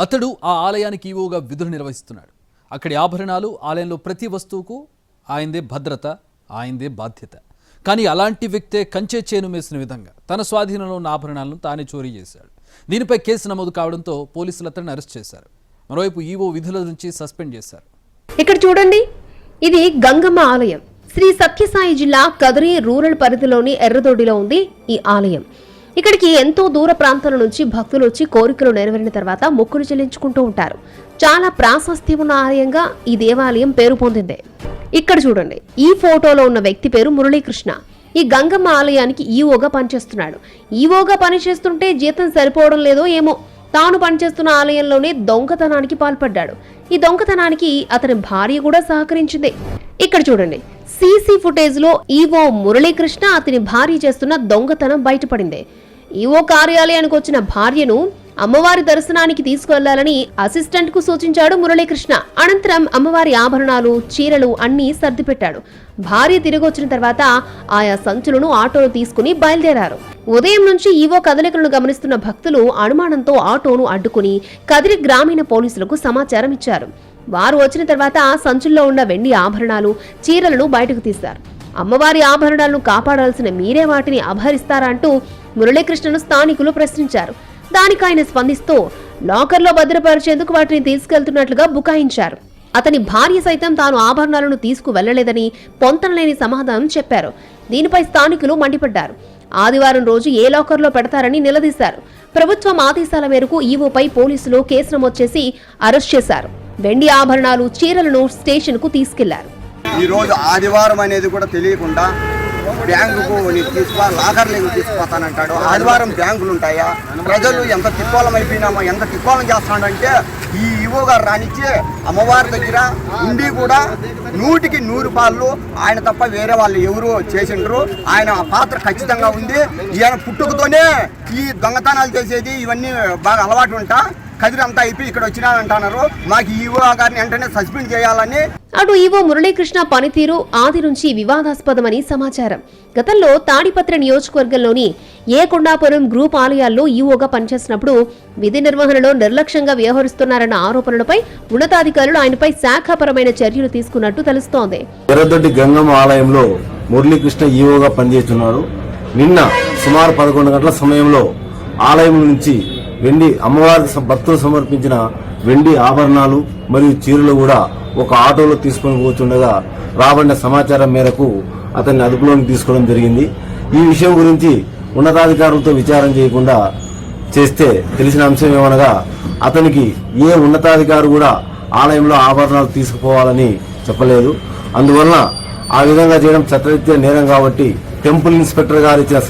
అతడు ఆ ఆలయానికి ఈవోగా విధులు నిర్వహిస్తున్నాడు. అక్కడి ఆభరణాలు, ఆలయంలో ప్రతి వస్తువుకు ఆయనదే భద్రత, ఆయనదే బాధ్యత. కానీ అలాంటి వ్యక్తే కంచె చేను మేసిన విధంగా తన స్వాధీనంలో ఉన్న ఆభరణాలను తానే చోరీ చేశాడు. దీనిపై కేసు నమోదు కావడంతో పోలీసులు అతన్ని అరెస్ట్ చేశారు. మరోవైపు ఈవో విధుల నుంచి సస్పెండ్ చేశారు. ఇక్కడ చూడండి, ఇది గంగమ్మ ఆలయం. శ్రీ సత్యసాయి జిల్లా కదిరి రూరల్ పరిధిలోని ఎర్రదొడ్డిలో ఉంది ఈ ఆలయం. ఇక్కడికి ఎంతో దూర ప్రాంతాల నుంచి భక్తులు వచ్చి కోరికలు నెరవేరిన తర్వాత మొక్కులు చెల్లించుకుంటూ ఉంటారు. చాలా ప్రాశస్త్యం ఉన్న ఆలయంగా ఈ దేవాలయం పేరు పొందింది. ఇక్కడ చూడండి, ఈ ఫోటోలో ఉన్న వ్యక్తి పేరు మురళీకృష్ణ. ఈ గంగమ్మ ఆలయానికి ఈవోగా పనిచేస్తున్నాడు. ఈవోగా పనిచేస్తుంటే జీతం సరిపోవడం లేదో ఏమో, తాను పనిచేస్తున్న ఆలయంలోనే దొంగతనానికి పాల్పడ్డాడు. ఈ దొంగతనానికి అతని భార్య కూడా సహకరించింది. ఇక్కడ చూడండి, సీసీ ఫుటేజ్ లో ఈవో మురళీకృష్ణ అతని భార్య చేస్తున్న దొంగతనం బయటపడింది. ఈవో కార్యాలయానికి వచ్చిన భార్యను అమ్మవారి దర్శనానికి తీసుకువెళ్లాలని అసిస్టెంట్ కు సూచించాడు మురళీకృష్ణ. అనంతరం అమ్మవారి ఆభరణాలు, చీరలు అన్నీ సర్దిపెట్టాడు. భార్య తిరిగి వచ్చిన తర్వాత ఆయా సంచులను ఆటోలో తీసుకుని బయలుదేరారు. ఉదయం నుంచి ఈవో కదలికలను గమనిస్తున్న భక్తులు అనుమానంతో ఆటోను అడ్డుకుని కదిరి గ్రామీణ పోలీసులకు సమాచారం ఇచ్చారు. వారు వచ్చిన తర్వాత సంచుల్లో ఉన్న వెండి ఆభరణాలు, చీరలను బయటకు తీశారు. అమ్మవారి ఆభరణాలను కాపాడాల్సిన మీరే వాటిని అపహరిస్తారా అంటూ మురళీకృష్ణను స్థానికులు ప్రశ్నించారు. దానికి ఆయన స్పందిస్తూ లాకర్లో భద్రపరిచేందుకు వాటిని తీసుకెళ్తున్నట్లుగా బుకాయించారు. అతని భార్య సైతం తాను ఆభరణాలను తీసుకువెళ్లలేదని పొంతనలేని సమాధానం చెప్పారు. దీనిపై స్థానికులు మండిపడ్డారు. ఆదివారం రోజు ఏ లాకర్లో పెడతారని నిలదీశారు. ప్రభుత్వం ఆదేశాల మేరకు ఈవోపై పోలీసులు కేసు నమోదు చేసి అరెస్ట్ చేశారు. వెండి ఆభరణాలు, చీరలను స్టేషన్ కు తీసుకెళ్లారు. ఈ రోజు ఆదివారం అనేది కూడా తెలియకుండా బ్యాంకుకు లాకర్లు తీసుకుపోతానంటాడు. ఆదివారం బ్యాంకులు ఉంటాయా? ప్రజలు ఎంత తిక్కోలం అయిపోయినామో, ఎంత తిక్కోలం చేస్తాడంటే ఈ ఈవో గారు రానిచ్చి అమ్మవారి దగ్గర ఉండి కూడా 100కి 100 పాళ్ళు ఆయన తప్ప వేరే వాళ్ళు ఎవరు చేసిండ్రు. ఆయన పాత్ర ఖచ్చితంగా ఉంది. ఈయన పుట్టుకతోనే ఈ దొంగతనాలు చేసేది ఇవన్నీ బాగా అలవాటు ఉంటా. కదిరి అంతా అయిపోయి ఇక్కడ వచ్చినారంటున్నారు. మాకు ఈవో గారిని వెంటనే సస్పెండ్ చేయాలని. అటు ఈవో మురళీకృష్ణ పనితీరు ఆది నుంచి వివాదాస్పదమని సమాచారం. గతంలో తాడిపత్రి నియోజకవర్గంలోని కొండాపురం గ్రూప్ ఆలయాల్లో ఈవోగా పనిచేసినప్పుడు విధి నిర్వహణలో నిర్లక్ష్యంగా వ్యవహరిస్తున్నారన్న ఆరోపణలపై ఉన్నతాధికారులు ఆయనపై శాఖాపరమైన చర్యలు తీసుకున్నట్టు తెలుస్తోంది. ఎర్రదొడ్డి గంగమ్మ ఆలయంలో మురళీకృష్ణ ఈవోగా పనిచేస్తున్నారు. నిన్న సుమారు 11 గంటల సమయంలో ఆలయం నుంచి వెండి అమ్మవారికి భక్తులు సమర్పించిన వెండి ఆభరణాలు మరియు చీరలు కూడా ఒక ఆటోలో తీసుకుని పోతుండగా రాబడిన సమాచారం మేరకు అతన్ని అదుపులోకి తీసుకోవడం జరిగింది. ఈ విషయం గురించి ఉన్నతాధికారులతో విచారణ చేయకుండా చేస్తే తెలిసిన అంశం ఏమనగా అతనికి ఏ ఉన్నతాధికారి కూడా ఆలయంలో ఆభరణాలు తీసుకుపోవాలని చెప్పలేదు. అందువలన ఆ విధంగా చేయడం చట్టరీత్యా నేరం కాబట్టి టెంపుల్ ఇన్స్పెక్టర్ గారు ఇచ్చిన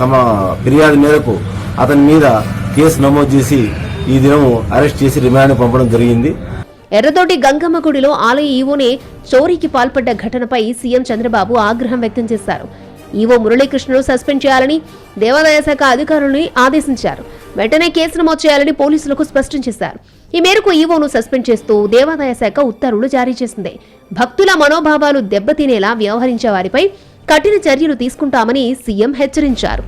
ఫిర్యాదు మేరకు అతని మీద కేసు నమోదు చేసి ఈ దినం అరెస్ట్ చేసి రిమాండ్ పంపడం జరిగింది. ఎర్రదొడ్డి గంగమ్మ గుడిలో ఆలయ ఈవోనే చోరీకి పాల్పడ్డ ఘటనపై సీఎం చంద్రబాబు ఆగ్రహం వ్యక్తం చేశారు. ఈవో మురళీకృష్ణను సస్పెండ్ చేయాలని దేవాదాయ శాఖ అధికారులను ఆదేశించారు. వెంటనే కేసు నమోదు చేయాలని పోలీసులకు స్పష్టం చేశారు. ఈ మేరకు ఈవోను సస్పెండ్ చేస్తూ దేవాదాయ శాఖ ఉత్తర్వులు జారీ చేసింది. భక్తుల మనోభావాలు దెబ్బతినేలా వ్యవహరించే వారిపై కఠిన చర్యలు తీసుకుంటామని సీఎం హెచ్చరించారు.